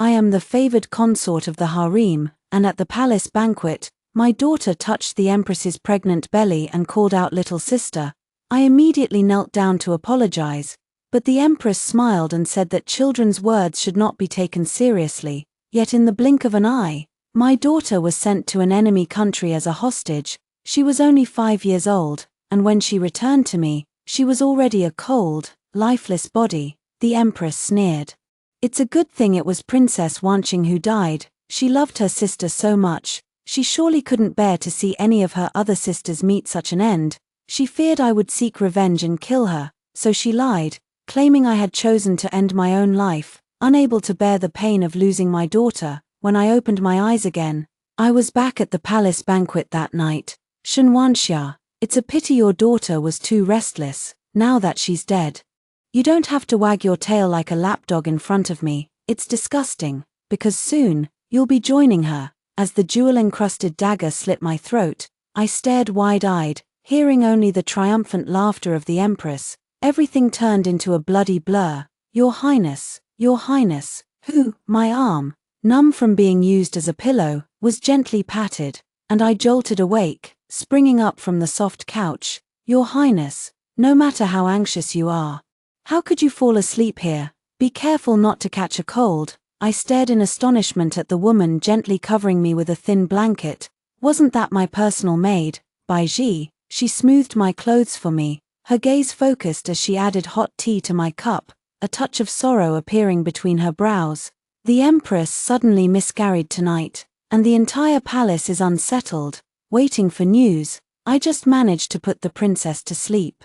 I am the favored consort of the harem, and at the palace banquet, my daughter touched the Empress's pregnant belly and called out little sister. I immediately knelt down to apologize, but the Empress smiled and said that children's words should not be taken seriously, yet in the blink of an eye, my daughter was sent to an enemy country as a hostage. She was only 5 years old, and when she returned to me, she was already a cold, lifeless body, the Empress sneered. It's a good thing it was Princess Wanqing who died, she loved her sister so much, she surely couldn't bear to see any of her other sisters meet such an end. She feared I would seek revenge and kill her, so she lied, claiming I had chosen to end my own life, unable to bear the pain of losing my daughter. When I opened my eyes again, I was back at the palace banquet that night. Shenwanxia, it's a pity your daughter was too restless, now that she's dead. You don't have to wag your tail like a lapdog in front of me, it's disgusting, because soon, you'll be joining her. As the jewel-encrusted dagger slit my throat, I stared wide-eyed, hearing only the triumphant laughter of the Empress. Everything turned into a bloody blur. Your Highness, who, my arm, numb from being used as a pillow, was gently patted, and I jolted awake, springing up from the soft couch. Your Highness, no matter how anxious you are, how could you fall asleep here? Be careful not to catch a cold. I stared in astonishment at the woman gently covering me with a thin blanket. Wasn't that my personal maid, Bai Ji? She smoothed my clothes for me, her gaze focused as she added hot tea to my cup, a touch of sorrow appearing between her brows. The Empress suddenly miscarried tonight, and the entire palace is unsettled, waiting for news. I just managed to put the princess to sleep.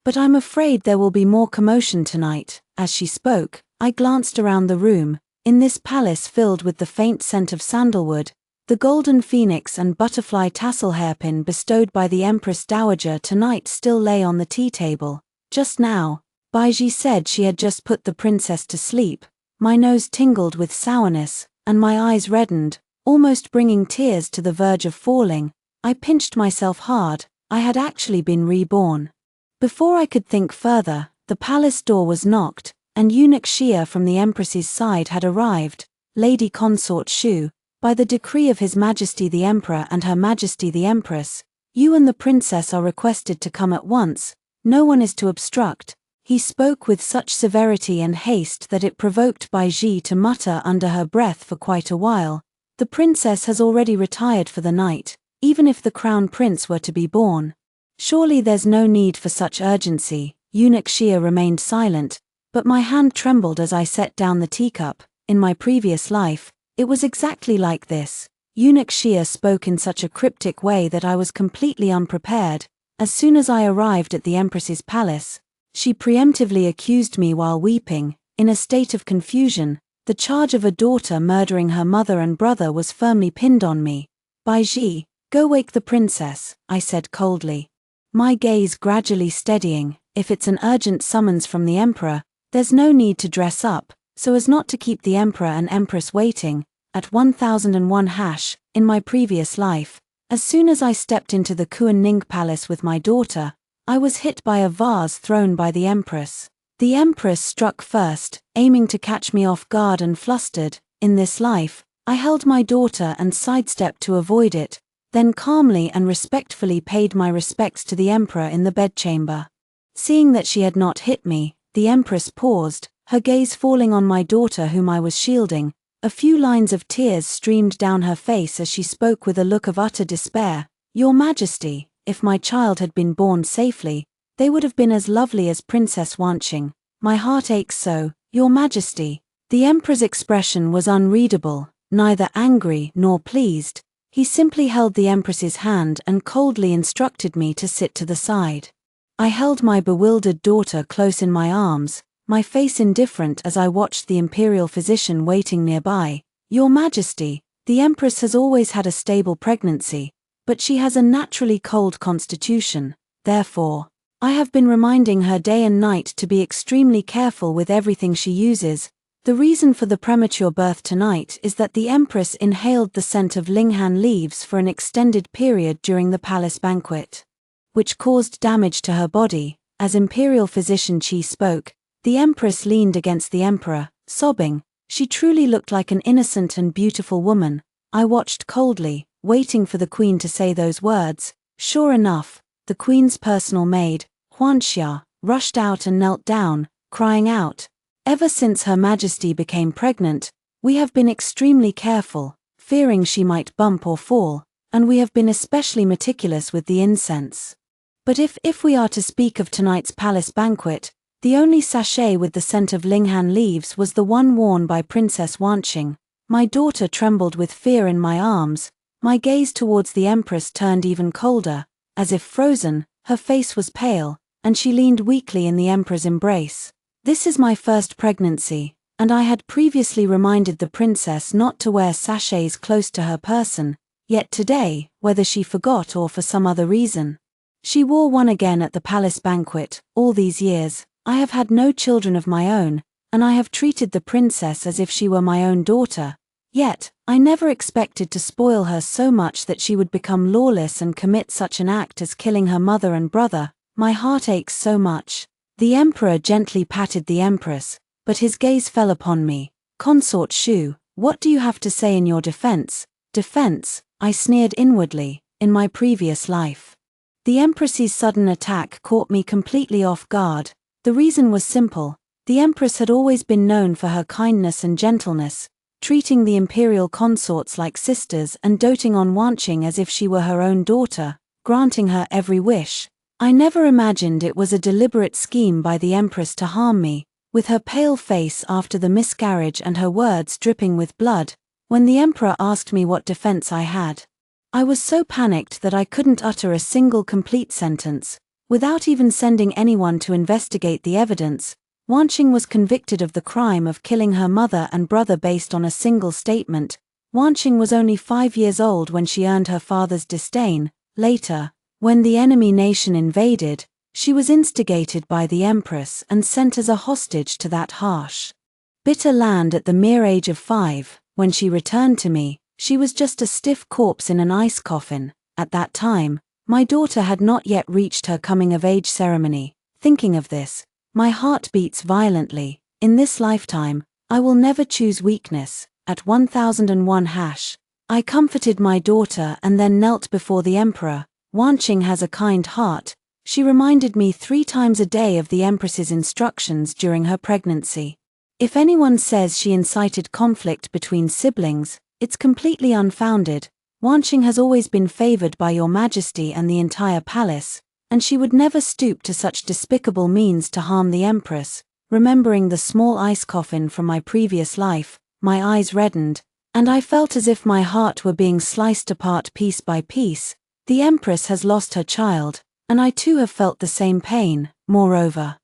But I'm afraid there will be more commotion tonight. As she spoke, I glanced around the room. In this palace filled with the faint scent of sandalwood, the golden phoenix and butterfly tassel hairpin bestowed by the Empress Dowager tonight still lay on the tea table. Just now, Baiji said she had just put the princess to sleep. My nose tingled with sourness, and my eyes reddened, almost bringing tears to the verge of falling. I pinched myself hard. I had actually been reborn. Before I could think further, the palace door was knocked, and eunuch Xia from the Empress's side had arrived. Lady Consort Shu, by the decree of His Majesty the Emperor and Her Majesty the Empress, you and the princess are requested to come at once. No one is to obstruct. He spoke with such severity and haste that it provoked Bai Ji to mutter under her breath for quite a while. The princess has already retired for the night, even if the crown prince were to be born. Surely there's no need for such urgency. Eunuch Xia remained silent, but my hand trembled as I set down the teacup. In my previous life, it was exactly like this. Eunuch Xia spoke in such a cryptic way that I was completely unprepared. As soon as I arrived at the Empress's palace, she preemptively accused me while weeping. In a state of confusion, the charge of a daughter murdering her mother and brother was firmly pinned on me. Bai Ji, go wake the princess, I said coldly. My gaze gradually steadying. If it's an urgent summons from the Emperor, there's no need to dress up, so as not to keep the Emperor and Empress waiting. At 1001 hash, in my previous life, as soon as I stepped into the Kuan Ning Palace with my daughter, I was hit by a vase thrown by the Empress. The Empress struck first, aiming to catch me off guard and flustered. In this life, I held my daughter and sidestepped to avoid it, then calmly and respectfully paid my respects to the Emperor in the bedchamber. Seeing that she had not hit me, the Empress paused, her gaze falling on my daughter whom I was shielding. A few lines of tears streamed down her face as she spoke with a look of utter despair. Your Majesty, if my child had been born safely, they would have been as lovely as Princess Wanqing. My heart aches so, Your Majesty. The Emperor's expression was unreadable, neither angry nor pleased. He simply held the Empress's hand and coldly instructed me to sit to the side. I held my bewildered daughter close in my arms, my face indifferent as I watched the imperial physician waiting nearby. Your Majesty, the Empress has always had a stable pregnancy, but she has a naturally cold constitution. Therefore, I have been reminding her day and night to be extremely careful with everything she uses. The reason for the premature birth tonight is that the Empress inhaled the scent of Linghan leaves for an extended period during the palace banquet, which caused damage to her body. As Imperial Physician Qi spoke, the Empress leaned against the Emperor, sobbing. She truly looked like an innocent and beautiful woman. I watched coldly, waiting for the queen to say those words. Sure enough, the queen's personal maid, Huanxia, rushed out and knelt down, crying out, "Ever since Her Majesty became pregnant, we have been extremely careful, fearing she might bump or fall, and we have been especially meticulous with the incense. But if we are to speak of tonight's palace banquet, the only sachet with the scent of Linghan leaves was the one worn by Princess Wanqing." My daughter trembled with fear in my arms. My gaze towards the Empress turned even colder, as if frozen. Her face was pale, and she leaned weakly in the Emperor's embrace. This is my first pregnancy, and I had previously reminded the princess not to wear sachets close to her person, yet today, whether she forgot or for some other reason, she wore one again at the palace banquet. All these years, I have had no children of my own, and I have treated the princess as if she were my own daughter. Yet, I never expected to spoil her so much that she would become lawless and commit such an act as killing her mother and brother. My heart aches so much. The Emperor gently patted the Empress, but his gaze fell upon me. "Consort Shu, what do you have to say in your defense?" Defense, I sneered inwardly, in my previous life. The Empress's sudden attack caught me completely off guard. The reason was simple. The Empress had always been known for her kindness and gentleness, treating the imperial consorts like sisters and doting on Wanqing as if she were her own daughter, granting her every wish. I never imagined it was a deliberate scheme by the Empress to harm me. With her pale face after the miscarriage and her words dripping with blood, when the Emperor asked me what defense I had, I was so panicked that I couldn't utter a single complete sentence. Without even sending anyone to investigate the evidence, Wanqing was convicted of the crime of killing her mother and brother based on a single statement. Wanqing was only 5 years old when she earned her father's disdain. Later, when the enemy nation invaded, she was instigated by the Empress and sent as a hostage to that harsh, bitter land at the mere age of 5. When she returned to me, she was just a stiff corpse in an ice coffin. At that time, my daughter had not yet reached her coming-of-age ceremony. Thinking of this, my heart beats violently. In this lifetime, I will never choose weakness. At 1001 hash, I comforted my daughter and then knelt before the Emperor. Wanqing has a kind heart. She reminded me 3 times a day of the Empress's instructions during her pregnancy. If anyone says she incited conflict between siblings, it's completely unfounded. Wanqing has always been favored by Your Majesty and the entire palace, and she would never stoop to such despicable means to harm the Empress. Remembering the small ice coffin from my previous life, my eyes reddened, and I felt as if my heart were being sliced apart piece by piece. The Empress has lost her child, and I too have felt the same pain. Moreover,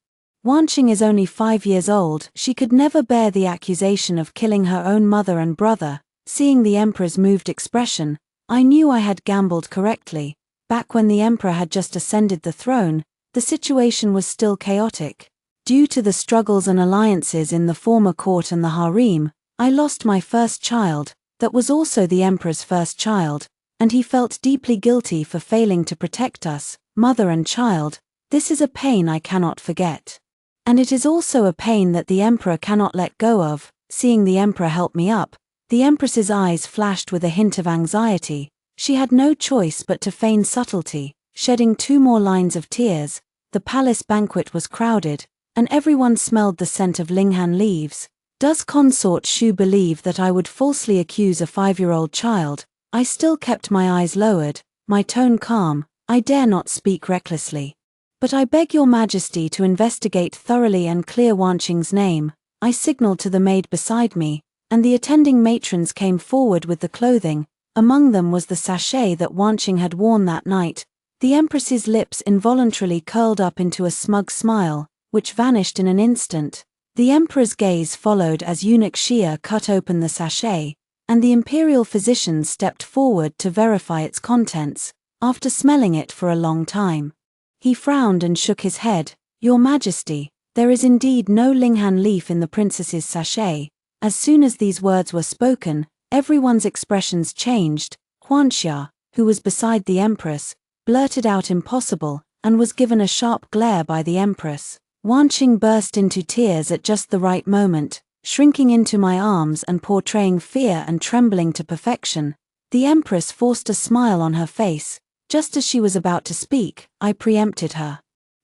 Wanqing is only 5 years old. She could never bear the accusation of killing her own mother and brother. Seeing the Emperor's moved expression, I knew I had gambled correctly. Back when the Emperor had just ascended the throne, the situation was still chaotic. Due to the struggles and alliances in the former court and the harem, I lost my first child, that was also the Emperor's first child, and he felt deeply guilty for failing to protect us, mother and child. This is a pain I cannot forget. And it is also a pain that the Emperor cannot let go of. Seeing the Emperor help me up, the Empress's eyes flashed with a hint of anxiety. She had no choice but to feign subtlety, shedding 2 more lines of tears. The palace banquet was crowded, and everyone smelled the scent of Linghan leaves. Does Consort Shu believe that I would falsely accuse a 5-year-old child? I still kept my eyes lowered, my tone calm. I dare not speak recklessly. But I beg Your Majesty to investigate thoroughly and clear Wanqing's name. I signaled to the maid beside me, and the attending matrons came forward with the clothing. Among them was the sachet that Wanqing had worn that night. The Empress's lips involuntarily curled up into a smug smile, which vanished in an instant. The Emperor's gaze followed as eunuch Xia cut open the sachet, and the imperial physician stepped forward to verify its contents. After smelling it for a long time, he frowned and shook his head. Your Majesty, there is indeed no Linghan leaf in the princess's sachet. As soon as these words were spoken, everyone's expressions changed. Huanxia, who was beside the Empress, blurted out impossible, and was given a sharp glare by the Empress. Wanqing burst into tears at just the right moment. shrinking into my arms and portraying fear and trembling to perfection. The Empress forced a smile on her face. Just as she was about to speak, I preempted her.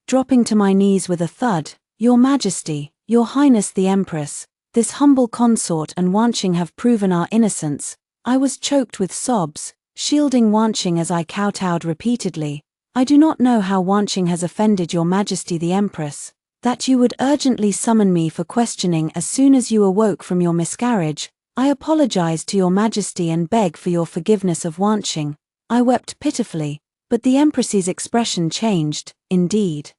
Dropping to my knees with a thud, "Your Majesty, Your Highness the Empress, this humble consort and Wanqing have proven our innocence." I was choked with sobs, shielding Wanqing as I kowtowed repeatedly. "I do not know how Wanqing has offended Your Majesty the Empress. That you would urgently summon me for questioning as soon as you awoke from your miscarriage. I apologize to Your Majesty and beg for your forgiveness of Wanqing." I wept pitifully, but the Empress's expression changed. "Indeed.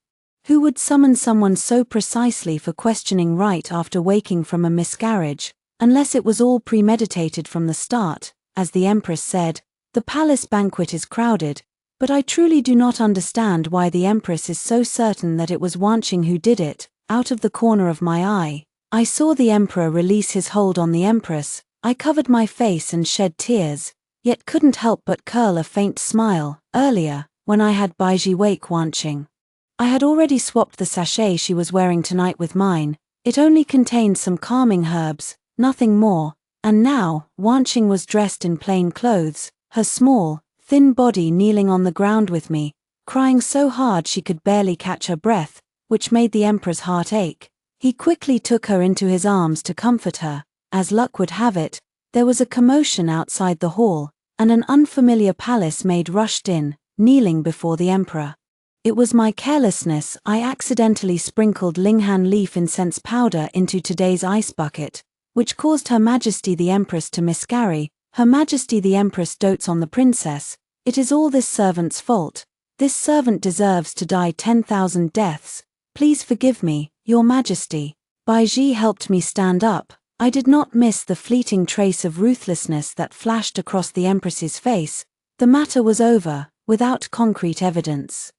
Who would summon someone so precisely for questioning right after waking from a miscarriage, unless it was all premeditated from the start?" As the Empress said, "The palace banquet is crowded, but I truly do not understand why the Empress is so certain that it was Wanqing who did it." Out of the corner of my eye, I saw the Emperor release his hold on the Empress. I covered my face and shed tears, yet couldn't help but curl a faint smile. Earlier, when I had Baiji wake Wanqing, I had already swapped the sachet she was wearing tonight with mine. It only contained some calming herbs, nothing more, and now, Wanqing was dressed in plain clothes, her small, thin body kneeling on the ground with me, crying so hard she could barely catch her breath, which made the Emperor's heart ache. He quickly took her into his arms to comfort her. As luck would have it, there was a commotion outside the hall, and an unfamiliar palace maid rushed in, kneeling before the Emperor. It was my carelessness. I accidentally sprinkled Linghan leaf incense powder into today's ice bucket, which caused Her Majesty the Empress to miscarry. Her Majesty the Empress dotes on the princess. It is all this servant's fault. This servant deserves to die 10,000 deaths. Please forgive me, Your Majesty." Baiji helped me stand up. I did not miss the fleeting trace of ruthlessness that flashed across the Empress's face. The matter was over, without concrete evidence.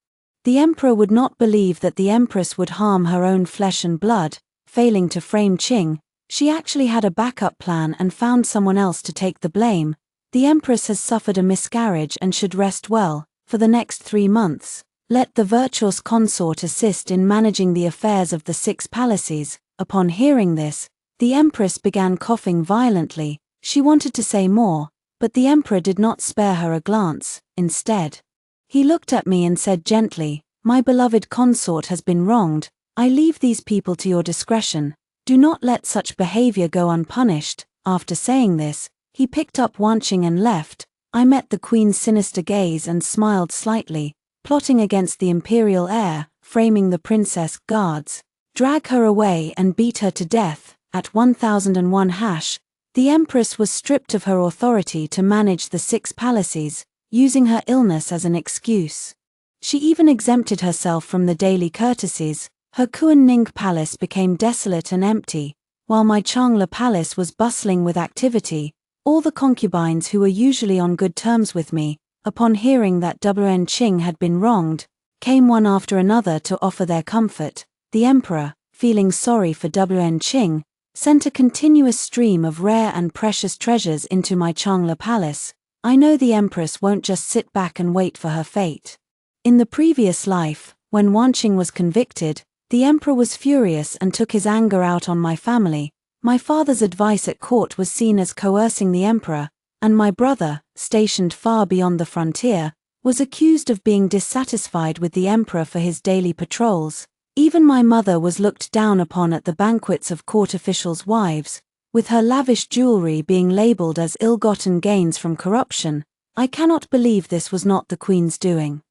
The Emperor would not believe that the Empress would harm her own flesh and blood, failing to frame Qing. She actually had a backup plan and found someone else to take the blame. The Empress has suffered a miscarriage and should rest well for the next 3 months. Let the virtuous consort assist in managing the affairs of the 6 palaces. Upon hearing this, the Empress began coughing violently. She wanted to say more, but the Emperor did not spare her a glance. Instead, he looked at me and said gently, "My beloved consort has been wronged. I leave these people to your discretion. Do not let such behavior go unpunished." After saying this, he picked up Wanqing and left. I met the Queen's sinister gaze and smiled slightly. Plotting against the imperial heir, framing the princess. Guards, drag her away and beat her to death. At 1001 hash, the Empress was stripped of her authority to manage the 6 palaces, using her illness as an excuse. She even exempted herself from the daily courtesies. Her Kuan-Ning palace became desolate and empty, while my Changla palace was bustling with activity. All the concubines who were usually on good terms with me, upon hearing that Wen Qing had been wronged, came one after another to offer their comfort. The Emperor, feeling sorry for Wen Qing, sent a continuous stream of rare and precious treasures into my Changla palace. I know the Empress won't just sit back and wait for her fate. In the previous life, when Wanqing was convicted, the Emperor was furious and took his anger out on my family. My father's advice at court was seen as coercing the Emperor, and my brother, stationed far beyond the frontier, was accused of being dissatisfied with the Emperor for his daily patrols. Even my mother was looked down upon at the banquets of court officials' wives, with her lavish jewelry being labeled as ill-gotten gains from corruption. I cannot believe this was not the Queen's doing.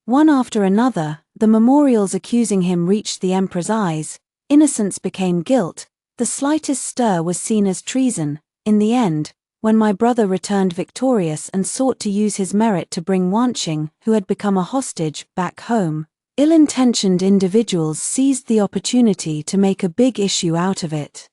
One after another, the memorials accusing him reached the Emperor's eyes. Innocence became guilt. The slightest stir was seen as treason. In the end, when my brother returned victorious and sought to use his merit to bring Wanqing, who had become a hostage, back home, ill-intentioned individuals seized the opportunity to make a big issue out of it.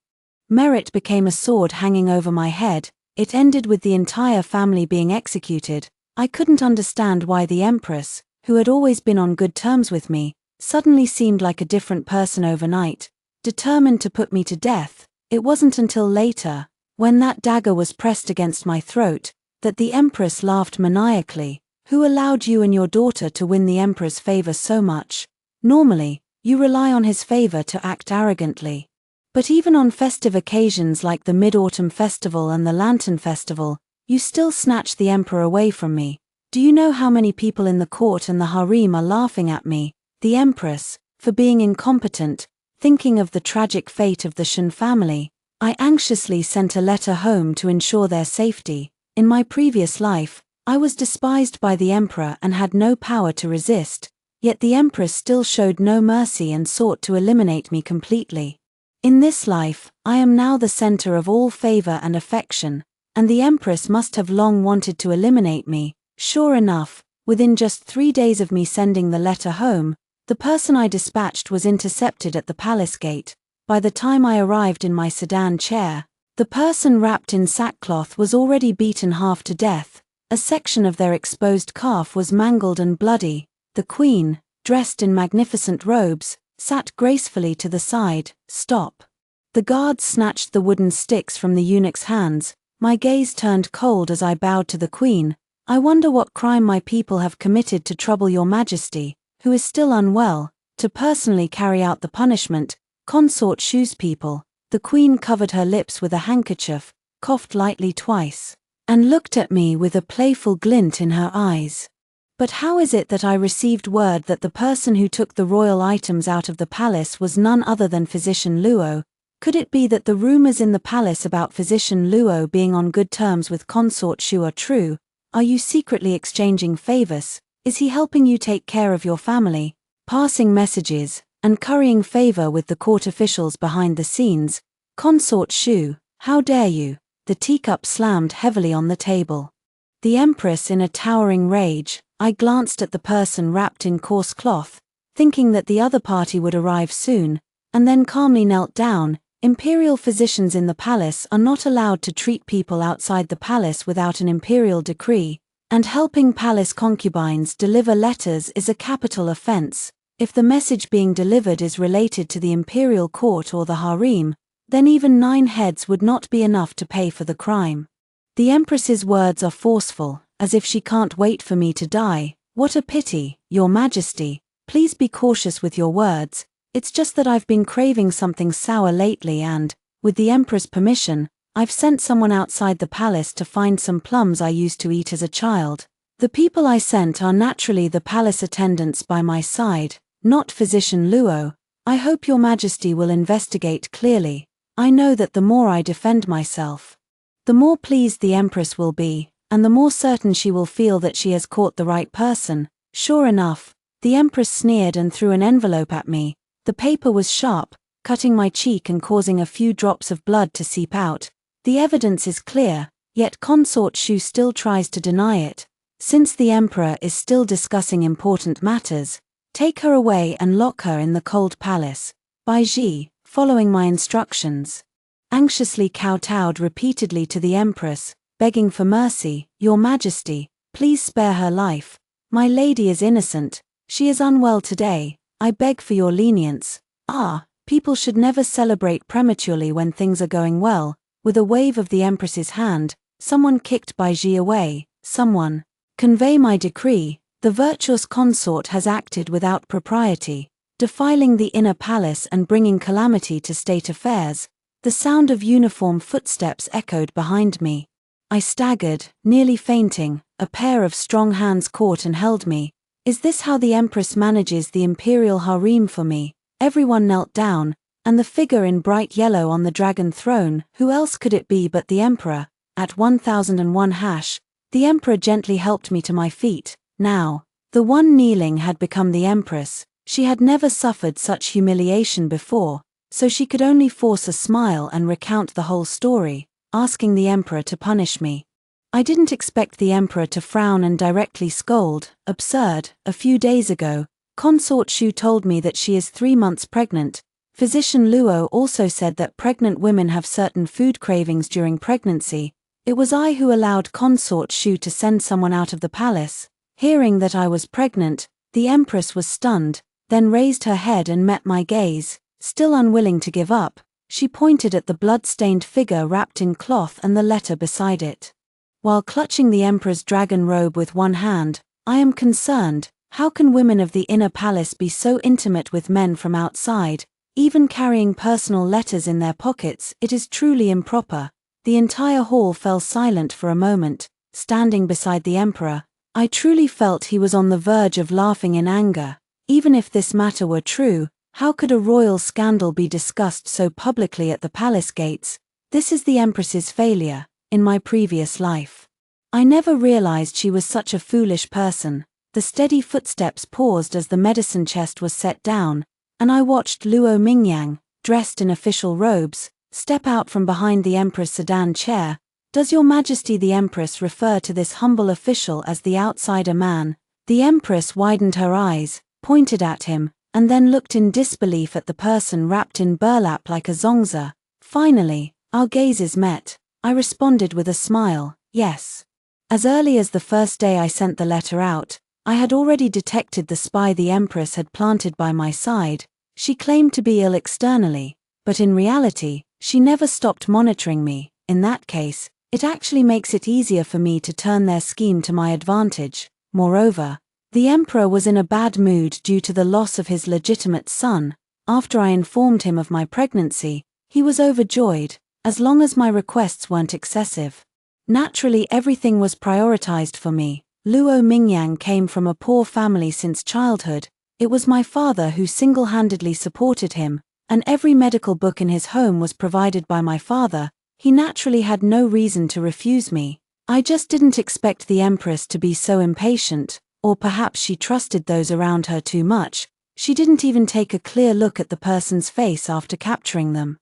Merit became a sword hanging over my head. It ended with the entire family being executed. I couldn't understand why the Empress, who had always been on good terms with me, suddenly seemed like a different person overnight, determined to put me to death. It wasn't until later, when that dagger was pressed against my throat, that the Empress laughed maniacally. "Who allowed you and your daughter to win the Emperor's favor so much? Normally, you rely on his favor to act arrogantly. But even on festive occasions like the Mid-Autumn Festival and the Lantern Festival, you still snatch the emperor away from me. Do you know how many people in the court and the harem are laughing at me, the empress, for being incompetent, thinking of the tragic fate of the Shen family? I anxiously sent a letter home to ensure their safety. In my previous life, I was despised by the emperor and had no power to resist, yet the empress still showed no mercy and sought to eliminate me completely. In this life, I am now the center of all favor and affection, and the empress must have long wanted to eliminate me. Sure enough, within just 3 days of me sending the letter home, the person I dispatched was intercepted at the palace gate. By the time I arrived in my sedan chair, the person wrapped in sackcloth was already beaten half to death, a section of their exposed calf was mangled and bloody. The queen, dressed in magnificent robes, sat gracefully to the side. Stop. The guards snatched the wooden sticks from the eunuch's hands. My gaze turned cold as I bowed to the queen. I wonder what crime my people have committed to trouble your majesty, who is still unwell, to personally carry out the punishment. Consort Shu's people. The queen covered her lips with a handkerchief, coughed lightly twice, and looked at me with a playful glint in her eyes. But how is it that I received word that the person who took the royal items out of the palace was none other than Physician Luo? Could it be that the rumors in the palace about Physician Luo being on good terms with Consort Shu are true? Are you secretly exchanging favors? Is he helping you take care of your family, passing messages, and currying favor with the court officials behind the scenes? Consort Shu, how dare you? The teacup slammed heavily on the table. The empress in a towering rage. I glanced at the person wrapped in coarse cloth, thinking that the other party would arrive soon, and then calmly knelt down. Imperial physicians in the palace are not allowed to treat people outside the palace without an imperial decree, and helping palace concubines deliver letters is a capital offense. If the message being delivered is related to the imperial court or the harem, then even 9 heads would not be enough to pay for the crime. The empress's words are forceful, as if she can't wait for me to die. What a pity, your majesty. Please be cautious with your words. It's just that I've been craving something sour lately and, with the emperor's permission, I've sent someone outside the palace to find some plums I used to eat as a child. The people I sent are naturally the palace attendants by my side, not Physician Luo. I hope your majesty will investigate clearly. I know that the more I defend myself, the more pleased the empress will be, and the more certain she will feel that she has caught the right person. Sure enough, the empress sneered and threw an envelope at me. The paper was sharp, cutting my cheek and causing a few drops of blood to seep out. The evidence is clear, yet Consort Shu still tries to deny it. Since the emperor is still discussing important matters, take her away and lock her in the cold palace. Bai Ji, following my instructions, anxiously kowtowed repeatedly to the empress, begging for mercy. Your majesty, please spare her life. My lady is innocent. She is unwell today. I beg for your lenience. People should never celebrate prematurely when things are going well. With a wave of the empress's hand, someone kicked Bai Ji away. Someone. Convey my decree. The virtuous consort has acted without propriety, defiling the inner palace and bringing calamity to state affairs. The sound of uniform footsteps echoed behind me. I staggered, nearly fainting. A pair of strong hands caught and held me. Is this how the empress manages the imperial harem for me? Everyone knelt down, and the figure in bright yellow on the dragon throne, who else could it be but the emperor? At 1001 hash, the emperor gently helped me to my feet. Now, the one kneeling had become the empress. She had never suffered such humiliation before, so she could only force a smile and recount the whole story, asking the emperor to punish me. I didn't expect the emperor to frown and directly scold. Absurd. A few days ago, Consort Shu told me that she is 3 months pregnant. Physician Luo also said that pregnant women have certain food cravings during pregnancy. It was I who allowed Consort Shu to send someone out of the palace. Hearing that I was pregnant, the empress was stunned, then raised her head and met my gaze. Still unwilling to give up, she pointed at the blood-stained figure wrapped in cloth and the letter beside it. While clutching the emperor's dragon robe with one hand, I am concerned. How can women of the inner palace be so intimate with men from outside? even carrying personal letters in their pockets. It is truly improper. The entire hall fell silent for a moment, standing beside the emperor. I truly felt he was on the verge of laughing in anger. Even if this matter were true, how could a royal scandal be discussed so publicly at the palace gates? This is the Empress's failure. In my previous life, I never realized she was such a foolish person. The steady footsteps paused as the medicine chest was set down, and I watched Luo Mingyang, dressed in official robes, step out from behind the Emperor's sedan chair. Does Your Majesty the Empress refer to this humble official as the outsider man? The Empress widened her eyes, pointed at him, and then looked in disbelief at the person wrapped in burlap like a zongzi. Finally, our gazes met. I responded with a smile, yes. As early as the first day I sent the letter out, I had already detected the spy the Empress had planted by my side. She claimed to be ill externally, but in reality, she never stopped monitoring me. In that case, it actually makes it easier for me to turn their scheme to my advantage. Moreover, the Emperor was in a bad mood due to the loss of his legitimate son. After I informed him of my pregnancy, he was overjoyed, as long as my requests weren't excessive. Naturally, everything was prioritized for me. Luo Mingyang came from a poor family since childhood. It was my father who single-handedly supported him, and every medical book in his home was provided by my father. He naturally had no reason to refuse me. I just didn't expect the Empress to be so impatient, or perhaps she trusted those around her too much. She didn't even take a clear look at the person's face after capturing them.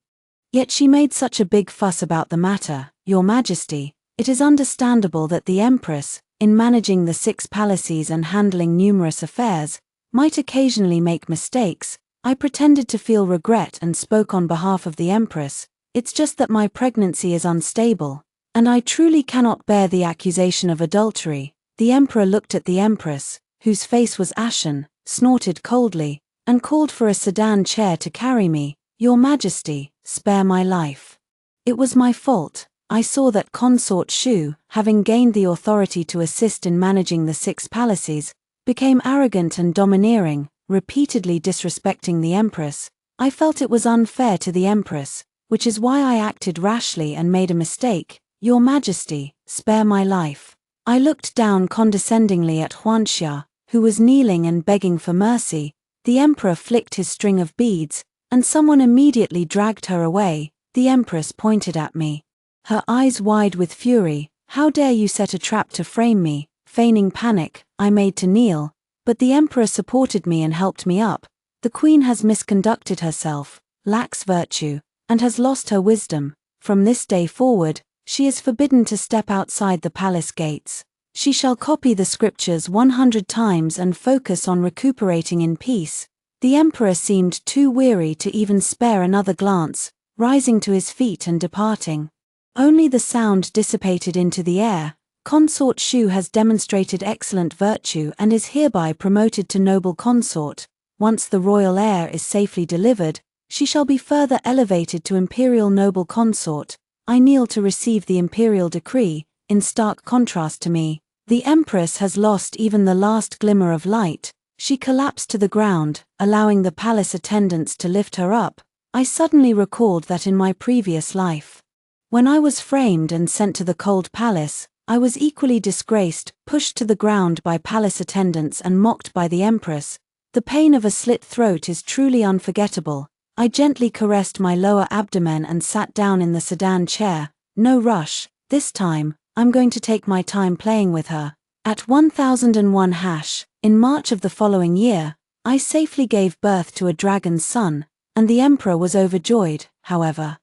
Yet she made such a big fuss about the matter. Your Majesty, it is understandable that the Empress, in managing the 6 palaces and handling numerous affairs, might occasionally make mistakes. I pretended to feel regret and spoke on behalf of the Empress. It's just that my pregnancy is unstable, and I truly cannot bear the accusation of adultery. The Emperor looked at the Empress, whose face was ashen, snorted coldly, and called for a sedan chair to carry me. Your Majesty, spare my life. It was my fault. I saw that Consort Shu, having gained the authority to assist in managing the 6 palaces, became arrogant and domineering, repeatedly disrespecting the Empress. I felt it was unfair to the Empress, which is why I acted rashly and made a mistake. Your Majesty, spare my life. I looked down condescendingly at Huanxia, who was kneeling and begging for mercy. The Emperor flicked his string of beads, and someone immediately dragged her away. The Empress pointed at me, her eyes wide with fury. How dare you set a trap to frame me? Feigning panic, I made to kneel, but the Emperor supported me and helped me up. The Queen has misconducted herself, lacks virtue, and has lost her wisdom. From this day forward, she is forbidden to step outside the palace gates. She shall copy the scriptures 100 times and focus on recuperating in peace. The Emperor seemed too weary to even spare another glance, rising to his feet and departing. Only the sound dissipated into the air. Consort Shu has demonstrated excellent virtue and is hereby promoted to noble consort. Once the royal heir is safely delivered, she shall be further elevated to imperial noble consort. I kneel to receive the imperial decree. In stark contrast to me, the Empress has lost even the last glimmer of light. She collapsed to the ground, allowing the palace attendants to lift her up. I suddenly recalled that in my previous life, when I was framed and sent to the cold palace, I was equally disgraced, pushed to the ground by palace attendants and mocked by the Empress. The pain of a slit throat is truly unforgettable. I gently caressed my lower abdomen and sat down in the sedan chair. No rush. This time, I'm going to take my time playing with her. At 1001 hash, in March of the following year, I safely gave birth to a dragon's son, and the Emperor was overjoyed. However,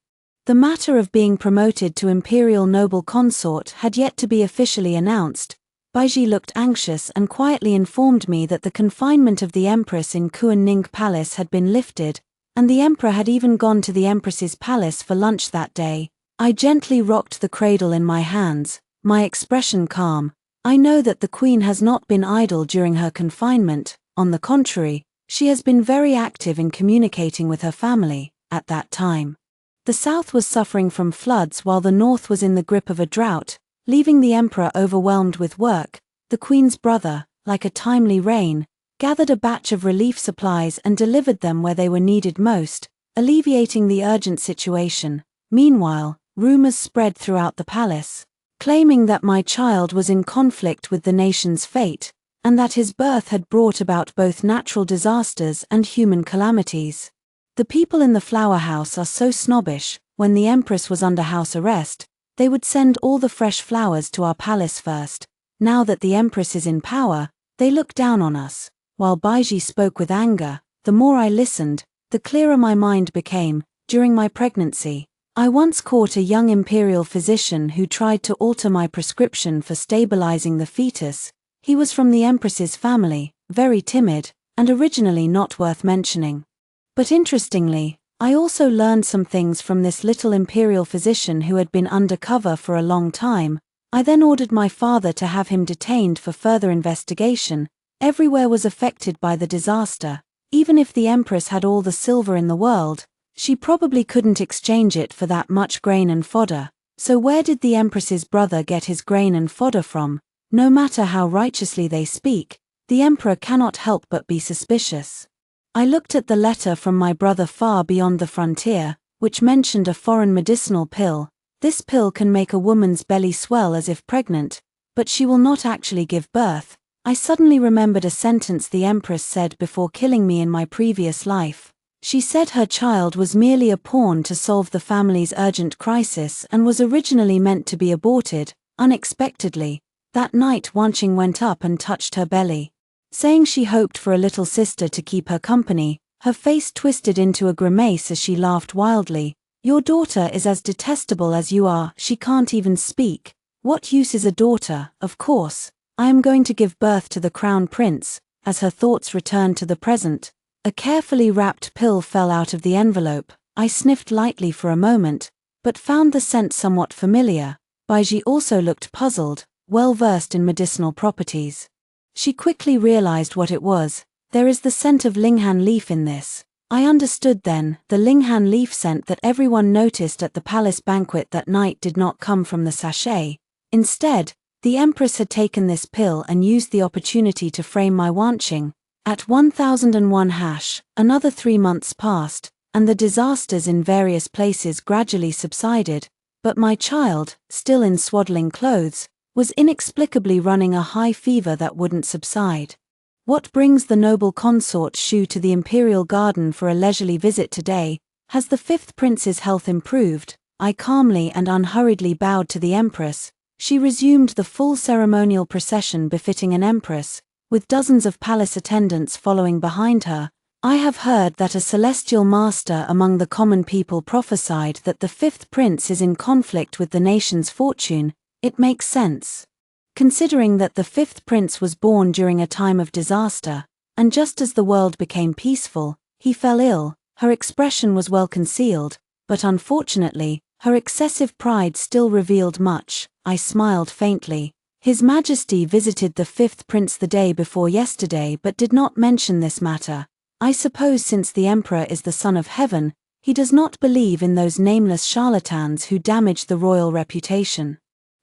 the matter of being promoted to imperial noble consort had yet to be officially announced. Baiji looked anxious and quietly informed me that the confinement of the Empress in Kuan-Ning Palace had been lifted, and the Emperor had even gone to the Empress's palace for lunch that day. I gently rocked the cradle in my hands, my expression calm. I know that the Queen has not been idle during her confinement. On the contrary, she has been very active in communicating with her family. At that time, the south was suffering from floods while the north was in the grip of a drought, leaving the Emperor overwhelmed with work. The Queen's brother, like a timely rain, gathered a batch of relief supplies and delivered them where they were needed most. alleviating the urgent situation. Meanwhile, rumors spread throughout the palace, claiming that my child was in conflict with the nation's fate, and that his birth had brought about both natural disasters and human calamities. The people in the flower house are so snobbish. When the Empress was under house arrest, they would send all the fresh flowers to our palace first. Now that the Empress is in power, they look down on us. While Baiji spoke with anger, the more I listened, the clearer my mind became. During my pregnancy, I once caught a young imperial physician who tried to alter my prescription for stabilizing the fetus. He was from the Empress's family, very timid, and originally not worth mentioning. But interestingly, I also learned some things from this little imperial physician who had been undercover for a long time. I then ordered my father to have him detained for further investigation. Everywhere was affected by the disaster. Even if the Empress had all the silver in the world, she probably couldn't exchange it for that much grain and fodder. So where did the Empress's brother get his grain and fodder from? No matter how righteously they speak, the Emperor cannot help but be suspicious. I looked at the letter from my brother far beyond the frontier, which mentioned a foreign medicinal pill. This pill can make a woman's belly swell as if pregnant, but she will not actually give birth. I suddenly remembered a sentence the Empress said before killing me in my previous life. She said her child was merely a pawn to solve the family's urgent crisis and was originally meant to be aborted. Unexpectedly, that night Wanqing went up and touched her belly, saying she hoped for a little sister to keep her company. Her face twisted into a grimace as she laughed wildly. Your daughter is as detestable as you are. She can't even speak. What use is a daughter? Of course, I am going to give birth to the crown prince. As her thoughts returned to the present, a carefully wrapped pill fell out of the envelope. I sniffed lightly for a moment, but found the scent somewhat familiar. Baiji also looked puzzled, well versed in medicinal properties. She quickly realized what it was. There is the scent of Linghan leaf in this. I understood then. The Linghan leaf scent that everyone noticed at the palace banquet that night did not come from the sachet. Instead, the Empress had taken this pill and used the opportunity to frame my Wanqing. At 1001 hash, another 3 months passed, and the disasters in various places gradually subsided, but my child, still in swaddling clothes, was inexplicably running a high fever that wouldn't subside. What brings the noble consort Shu to the imperial garden for a leisurely visit today? Has the fifth prince's health improved? I calmly and unhurriedly bowed to the Empress. She resumed the full ceremonial procession befitting an empress, with dozens of palace attendants following behind her. I have heard that a celestial master among the common people prophesied that the fifth prince is in conflict with the nation's fortune. It makes sense, considering that the fifth prince was born during a time of disaster, and just as the world became peaceful, he fell ill. Her expression was well concealed, but unfortunately, her excessive pride still revealed much. I smiled faintly. His Majesty visited the fifth prince the day before yesterday but did not mention this matter. I suppose since the Emperor is the son of heaven, he does not believe in those nameless charlatans who damage the royal reputation.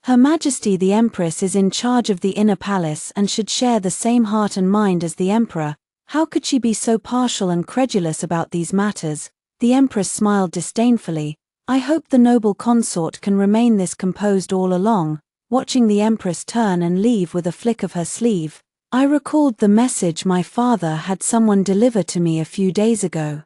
Her Majesty the Empress is in charge of the inner palace and should share the same heart and mind as the Emperor. How could she be so partial and credulous about these matters? The Empress smiled disdainfully. I hope the noble consort can remain this composed all along. Watching the Empress turn and leave with a flick of her sleeve, I recalled the message my father had someone deliver to me a few days ago.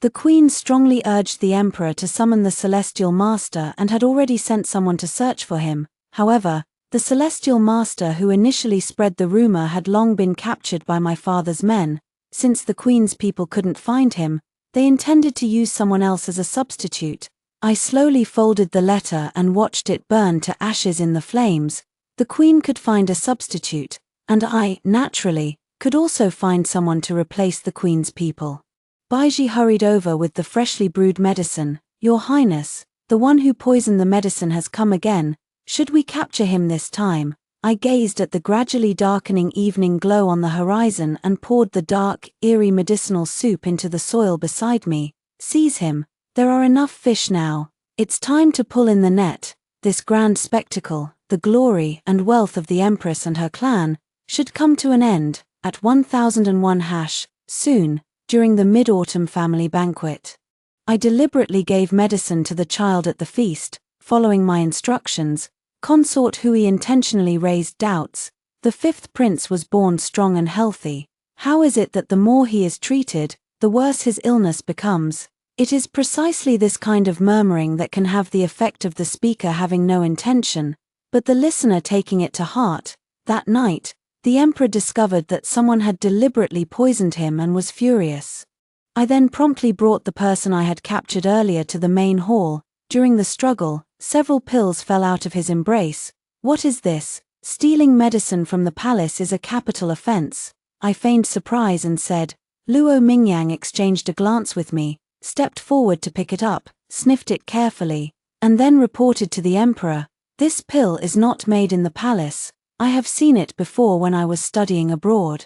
The Queen strongly urged the Emperor to summon the Celestial Master and had already sent someone to search for him. However, the Celestial Master who initially spread the rumor had long been captured by my father's men. Since the Queen's people couldn't find him, they intended to use someone else as a substitute. I slowly folded the letter and watched it burn to ashes in the flames. The Queen could find a substitute, and I, naturally, could also find someone to replace the Queen's people. Baiji hurried over with the freshly brewed medicine. Your Highness, the one who poisoned the medicine has come again. Should we capture him this time? I gazed at the gradually darkening evening glow on the horizon and poured the dark, eerie medicinal soup into the soil beside me. Seize him. There are enough fish now. It's time to pull in the net. This grand spectacle, the glory and wealth of the Empress and her clan, should come to an end, at 1001 hash, soon, during the Mid-Autumn family banquet. I deliberately gave medicine to the child at the feast, following my instructions. Consort Hui intentionally raised doubts. The fifth prince was born strong and healthy. How is it that the more he is treated, the worse his illness becomes? It is precisely this kind of murmuring that can have the effect of the speaker having no intention, but the listener taking it to heart. That night, the emperor discovered that someone had deliberately poisoned him and was furious. I then promptly brought the person I had captured earlier to the main hall. During the struggle, several pills fell out of his embrace. What is this? Stealing medicine from the palace is a capital offense. I feigned surprise and said. Luo Mingyang exchanged a glance with me, stepped forward to pick it up, sniffed it carefully, and then reported to the emperor. This pill is not made in the palace. I have seen it before when I was studying abroad.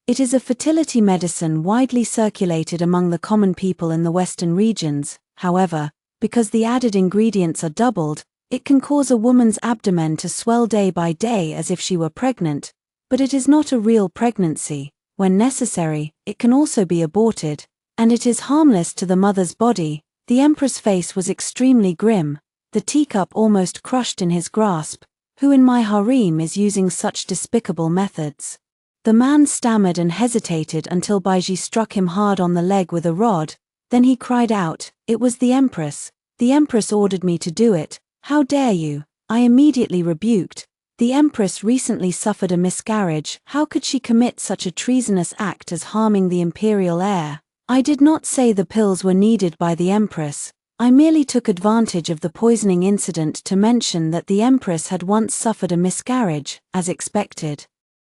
It is a fertility medicine widely circulated among the common people in the western regions. However, because the added ingredients are doubled, it can cause a woman's abdomen to swell day by day as if she were pregnant. But it is not a real pregnancy. When necessary, it can also be aborted, and it is harmless to the mother's body. The emperor's face was extremely grim, the teacup almost crushed in his grasp. Who in my harem is using such despicable methods? The man stammered and hesitated until Baiji struck him hard on the leg with a rod. Then he cried out, "It was the Empress. The Empress ordered me to do it. How dare you?" I immediately rebuked. The Empress recently suffered a miscarriage. How could she commit such a treasonous act as harming the imperial heir? I did not say the pills were needed by the Empress. I merely took advantage of the poisoning incident to mention that the Empress had once suffered a miscarriage, as expected.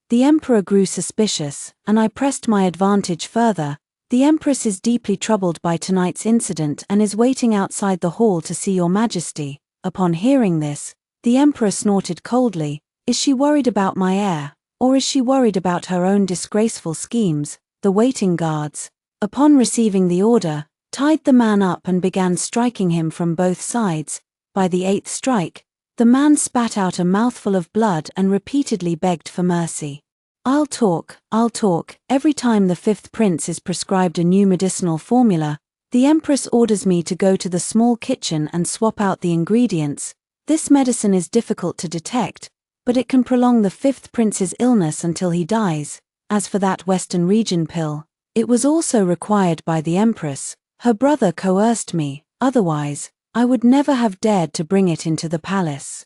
The Emperor grew suspicious, and I pressed my advantage further. The Empress is deeply troubled by tonight's incident and is waiting outside the hall to see your Majesty. Upon hearing this, the Emperor snorted coldly. Is she worried about my heir, or is she worried about her own disgraceful schemes? The waiting guards, upon receiving the order, tied the man up and began striking him from both sides. By the eighth strike, the man spat out a mouthful of blood and repeatedly begged for mercy. I'll talk. Every time the fifth prince is prescribed a new medicinal formula, the Empress orders me to go to the small kitchen and swap out the ingredients. This medicine is difficult to detect, but it can prolong the fifth prince's illness until he dies. As for that Western region pill, it was also required by the Empress. Her brother coerced me, otherwise, I would never have dared to bring it into the palace.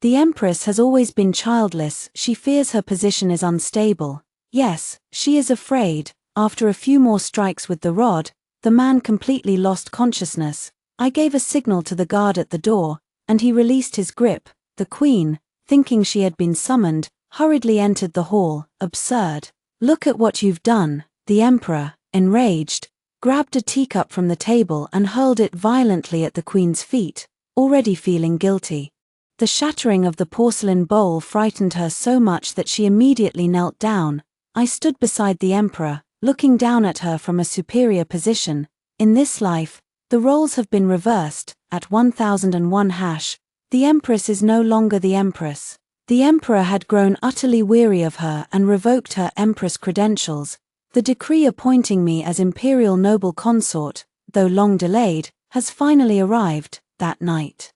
The Empress has always been childless. She fears her position is unstable. Yes, she is afraid. After a few more strikes with the rod, the man completely lost consciousness. I gave a signal to the guard at the door, and he released his grip. The Queen, thinking she had been summoned, hurriedly entered the hall. Absurd. Look at what you've done. The Emperor, enraged, grabbed a teacup from the table and hurled it violently at the Queen's feet, already feeling guilty. The shattering of the porcelain bowl frightened her so much that she immediately knelt down. I stood beside the Emperor, looking down at her from a superior position. In this life, the roles have been reversed. At 1001 hash, the Empress is no longer the Empress. The Emperor had grown utterly weary of her and revoked her Empress credentials. The decree appointing me as imperial noble consort, though long delayed, has finally arrived. That night,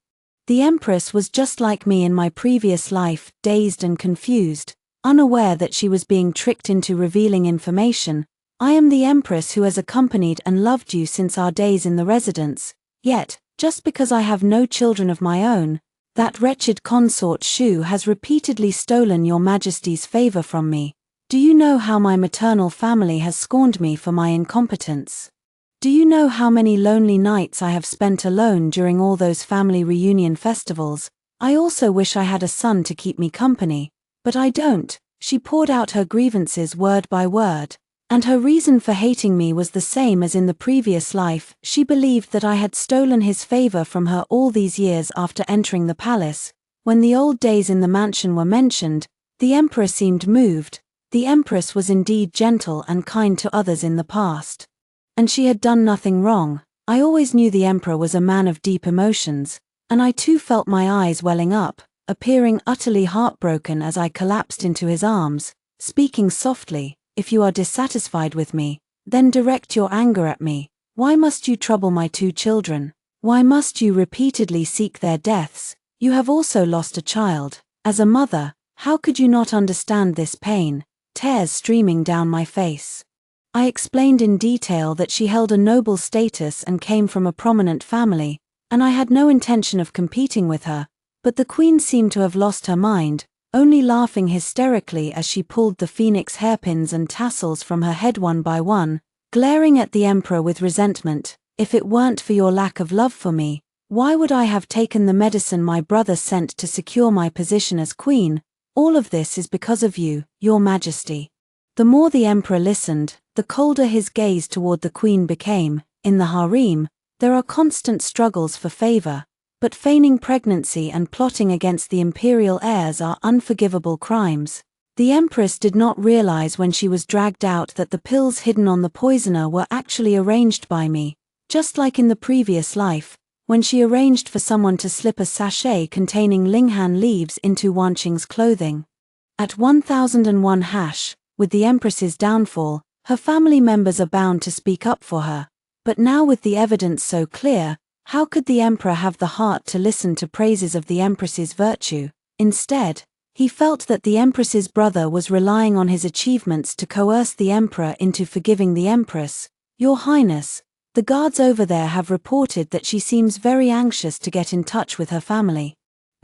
the Empress was just like me in my previous life, dazed and confused, unaware that she was being tricked into revealing information. I am the Empress who has accompanied and loved you since our days in the residence. Yet, just because I have no children of my own, that wretched consort Shu has repeatedly stolen your Majesty's favor from me. Do you know how my maternal family has scorned me for my incompetence? Do you know how many lonely nights I have spent alone during all those family reunion festivals? I also wish I had a son to keep me company, but I don't. She poured out her grievances word by word, and her reason for hating me was the same as in the previous life. She believed that I had stolen his favor from her all these years after entering the palace. When the old days in the mansion were mentioned, the Emperor seemed moved. The Empress was indeed gentle and kind to others in the past, and she had done nothing wrong. I always knew the Emperor was a man of deep emotions, and I too felt my eyes welling up, appearing utterly heartbroken as I collapsed into his arms, speaking softly. If you are dissatisfied with me, then direct your anger at me. Why must you trouble my 2 children? Why must you repeatedly seek their deaths? You have also lost a child. As a mother, how could you not understand this pain? Tears streaming down my face. I explained in detail that she held a noble status and came from a prominent family, and I had no intention of competing with her, but the queen seemed to have lost her mind, only laughing hysterically as she pulled the phoenix hairpins and tassels from her head one by one, glaring at the emperor with resentment. If it weren't for your lack of love for me, why would I have taken the medicine my brother sent to secure my position as queen? All of this is because of you, your majesty. The more the emperor listened, the colder his gaze toward the queen became. In the harem, there are constant struggles for favor, but feigning pregnancy and plotting against the imperial heirs are unforgivable crimes. The empress did not realize when she was dragged out that the pills hidden on the poisoner were actually arranged by me, just like in the previous life, when she arranged for someone to slip a sachet containing linghan leaves into Wanqing's clothing. At 1001 hash, with the empress's downfall, her family members are bound to speak up for her, but now with the evidence so clear, how could the emperor have the heart to listen to praises of the empress's virtue? Instead, he felt that the empress's brother was relying on his achievements to coerce the emperor into forgiving the empress. Your Highness, the guards over there have reported that she seems very anxious to get in touch with her family.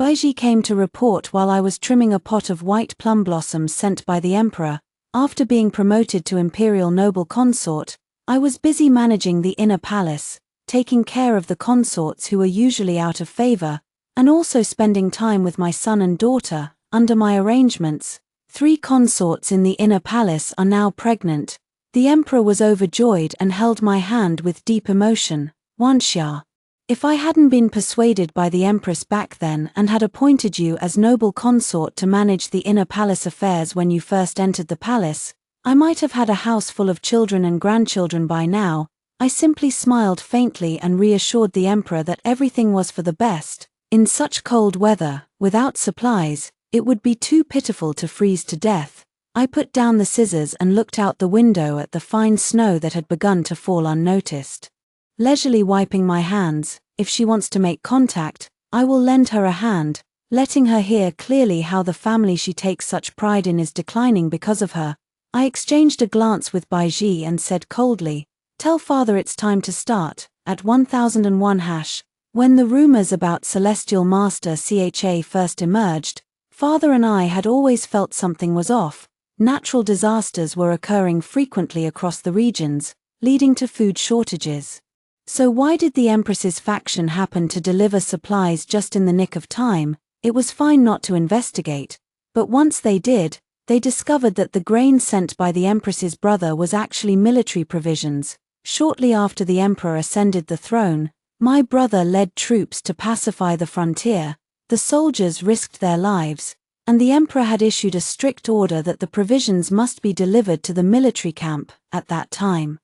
Baiji came to report while I was trimming a pot of white plum blossoms sent by the emperor. After being promoted to imperial noble consort, I was busy managing the inner palace, taking care of the consorts who were usually out of favor, and also spending time with my son and daughter. Under my arrangements, 3 consorts in the inner palace are now pregnant. The emperor was overjoyed and held my hand with deep emotion. Wanxia, if I hadn't been persuaded by the empress back then and had appointed you as noble consort to manage the inner palace affairs when you first entered the palace, I might have had a house full of children and grandchildren by now. I simply smiled faintly and reassured the emperor that everything was for the best. In such cold weather, without supplies, it would be too pitiful to freeze to death. I put down the scissors and looked out the window at the fine snow that had begun to fall unnoticed. Leisurely wiping my hands, if she wants to make contact, I will lend her a hand, letting her hear clearly how the family she takes such pride in is declining because of her. I exchanged a glance with Baiji and said coldly, "Tell father it's time to start." At 1001 hash, when the rumors about Celestial Master Cha first emerged, father and I had always felt something was off. Natural disasters were occurring frequently across the regions, leading to food shortages. So why did the Empress's faction happen to deliver supplies just in the nick of time? It was fine not to investigate, but once they did, they discovered that the grain sent by the Empress's brother was actually military provisions. Shortly after the Emperor ascended the throne, my brother led troops to pacify the frontier. The soldiers risked their lives, and the Emperor had issued a strict order that the provisions must be delivered to the military camp at that time.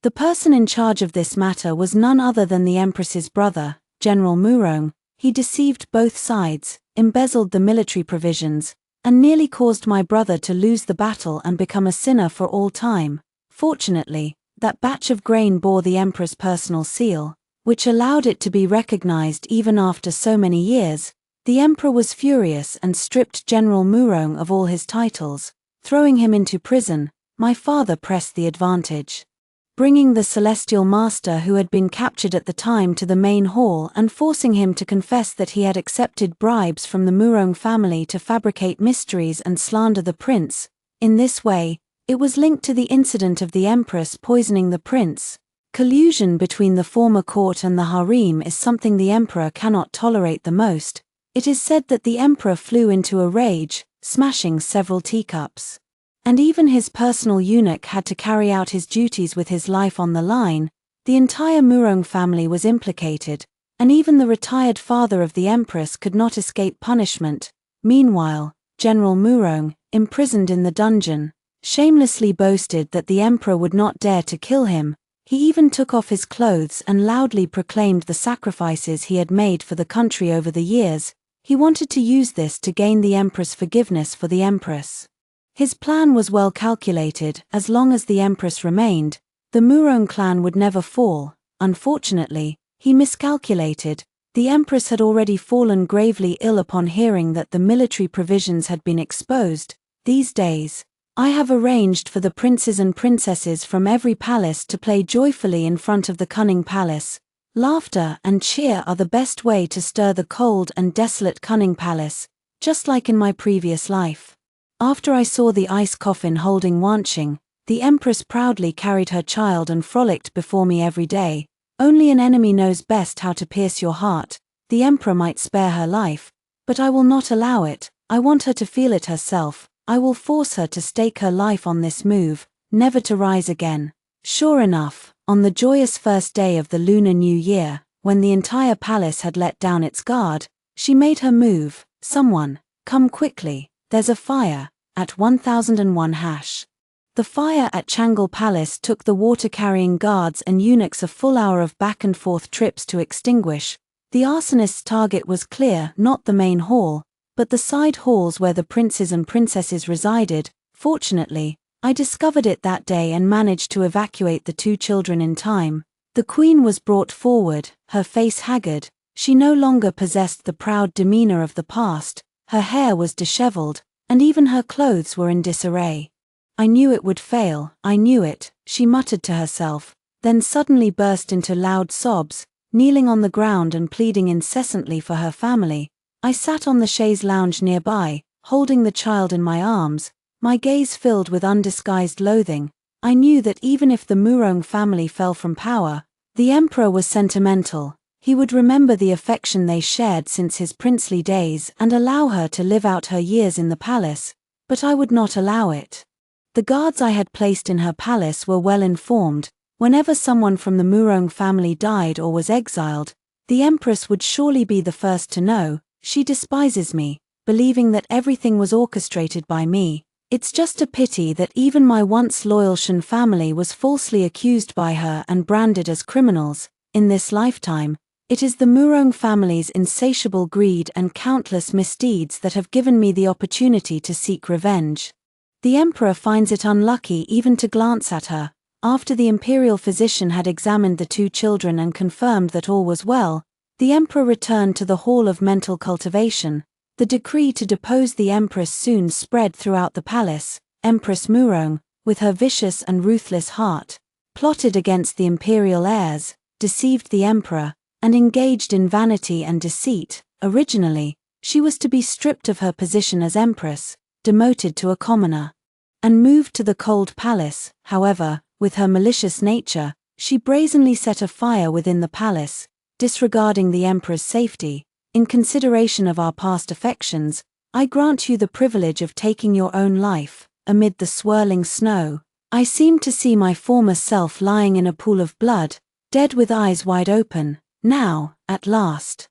The person in charge of this matter was none other than the Empress's brother, General Murong. He deceived both sides, embezzled the military provisions, and nearly caused my brother to lose the battle and become a sinner for all time. Fortunately, that batch of grain bore the Emperor's personal seal, which allowed it to be recognized even after so many years. The Emperor was furious and stripped General Murong of all his titles, throwing him into prison. My father pressed the advantage, bringing the Celestial Master who had been captured at the time to the main hall and forcing him to confess that he had accepted bribes from the Murong family to fabricate mysteries and slander the prince. In this way, it was linked to the incident of the Empress poisoning the prince. Collusion between the former court and the harem is something the Emperor cannot tolerate the most. It is said that the Emperor flew into a rage, smashing several teacups. And even his personal eunuch had to carry out his duties with his life on the line. The entire Murong family was implicated, and even the retired father of the Empress could not escape punishment. Meanwhile, General Murong, imprisoned in the dungeon, shamelessly boasted that the Emperor would not dare to kill him. He even took off his clothes and loudly proclaimed the sacrifices he had made for the country over the years. He wanted to use this to gain the Emperor's forgiveness for the Empress. His plan was well calculated. As long as the Empress remained, the Murong clan would never fall. Unfortunately, he miscalculated. The Empress had already fallen gravely ill upon hearing that the military provisions had been exposed. These days, I have arranged for the princes and princesses from every palace to play joyfully in front of the cunning palace. Laughter and cheer are the best way to stir the cold and desolate cunning palace, just like in my previous life. After I saw the ice coffin holding Wanqing, the Empress proudly carried her child and frolicked before me every day. Only an enemy knows best how to pierce your heart. The Emperor might spare her life, but I will not allow it. I want her to feel it herself. I will force her to stake her life on this move, never to rise again. Sure enough, on the joyous first day of the Lunar New Year, when the entire palace had let down its guard, she made her move. Someone, come quickly, there's a fire, at 1001 #. The fire at Changal Palace took the water-carrying guards and eunuchs a full hour of back-and-forth trips to extinguish. The arsonist's target was clear, not the main hall, but the side halls where the princes and princesses resided. Fortunately, I discovered it that day and managed to evacuate the 2 children in time. The queen was brought forward, her face haggard. She no longer possessed the proud demeanor of the past, her hair was disheveled, and even her clothes were in disarray. I knew it would fail, I knew it, she muttered to herself, then suddenly burst into loud sobs, kneeling on the ground and pleading incessantly for her family. I sat on the chaise lounge nearby, holding the child in my arms, my gaze filled with undisguised loathing. I knew that even if the Murong family fell from power, the Emperor was sentimental. He would remember the affection they shared since his princely days and allow her to live out her years in the palace, but I would not allow it. The guards I had placed in her palace were well informed. Whenever someone from the Murong family died or was exiled, the Empress would surely be the first to know. She despises me, believing that everything was orchestrated by me. It's just a pity that even my once loyal Shan family was falsely accused by her and branded as criminals. In this lifetime, it is the Murong family's insatiable greed and countless misdeeds that have given me the opportunity to seek revenge. The Emperor finds it unlucky even to glance at her. After the imperial physician had examined the 2 children and confirmed that all was well, the Emperor returned to the Hall of Mental Cultivation. The decree to depose the Empress soon spread throughout the palace. Empress Murong, with her vicious and ruthless heart, plotted against the imperial heirs, deceived the Emperor, and engaged in vanity and deceit. Originally, she was to be stripped of her position as Empress, demoted to a commoner, and moved to the cold palace. However, with her malicious nature, she brazenly set a fire within the palace, disregarding the Emperor's safety. In consideration of our past affections, I grant you the privilege of taking your own life. Amid the swirling snow, I seemed to see my former self lying in a pool of blood, dead with eyes wide open. Now, at last,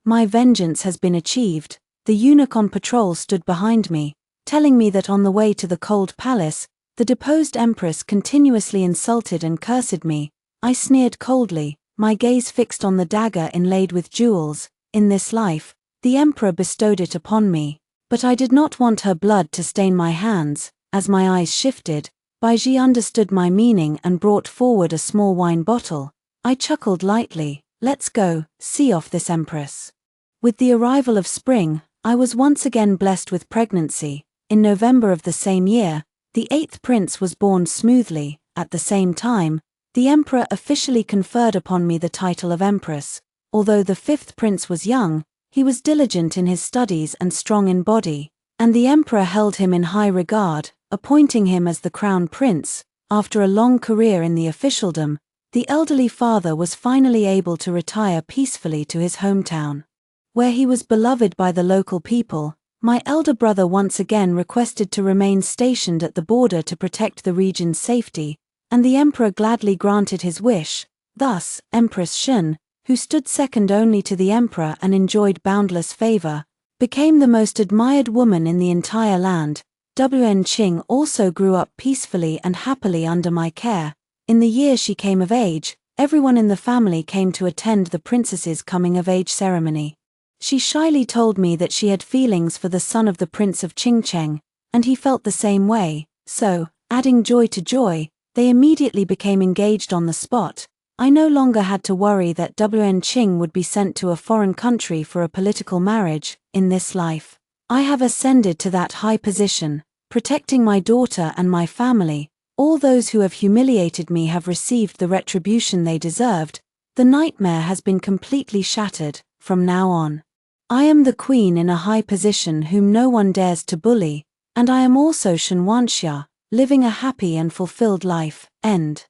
my vengeance has been achieved. The eunuch on patrol stood behind me, telling me that on the way to the cold palace, the deposed Empress continuously insulted and cursed me. I sneered coldly, my gaze fixed on the dagger inlaid with jewels. In this life, the Emperor bestowed it upon me, but I did not want her blood to stain my hands. As my eyes shifted, Baiji understood my meaning and brought forward a small wine bottle. I chuckled lightly. Let's go, see off this Empress. With the arrival of spring, I was once again blessed with pregnancy. In November of the same year, the 8th prince was born smoothly. At the same time, the Emperor officially conferred upon me the title of Empress. Although the 5th prince was young, he was diligent in his studies and strong in body, and the Emperor held him in high regard, appointing him as the crown prince. After a long career in the officialdom, the elderly father was finally able to retire peacefully to his hometown, where he was beloved by the local people. My elder brother once again requested to remain stationed at the border to protect the region's safety, and the Emperor gladly granted his wish. Thus, Empress Shen, who stood second only to the Emperor and enjoyed boundless favor, became the most admired woman in the entire land. Wen Qing also grew up peacefully and happily under my care. In the year she came of age, everyone in the family came to attend the princess's coming-of-age ceremony. She shyly told me that she had feelings for the son of the Prince of Qingcheng, and he felt the same way, so, adding joy to joy, they immediately became engaged on the spot. I no longer had to worry that Wn Ching would be sent to a foreign country for a political marriage. In this life, I have ascended to that high position, protecting my daughter and my family. All those who have humiliated me have received the retribution they deserved. The nightmare has been completely shattered. From now on, I am the queen in a high position whom no one dares to bully, and I am also Shenwanxia, living a happy and fulfilled life. End.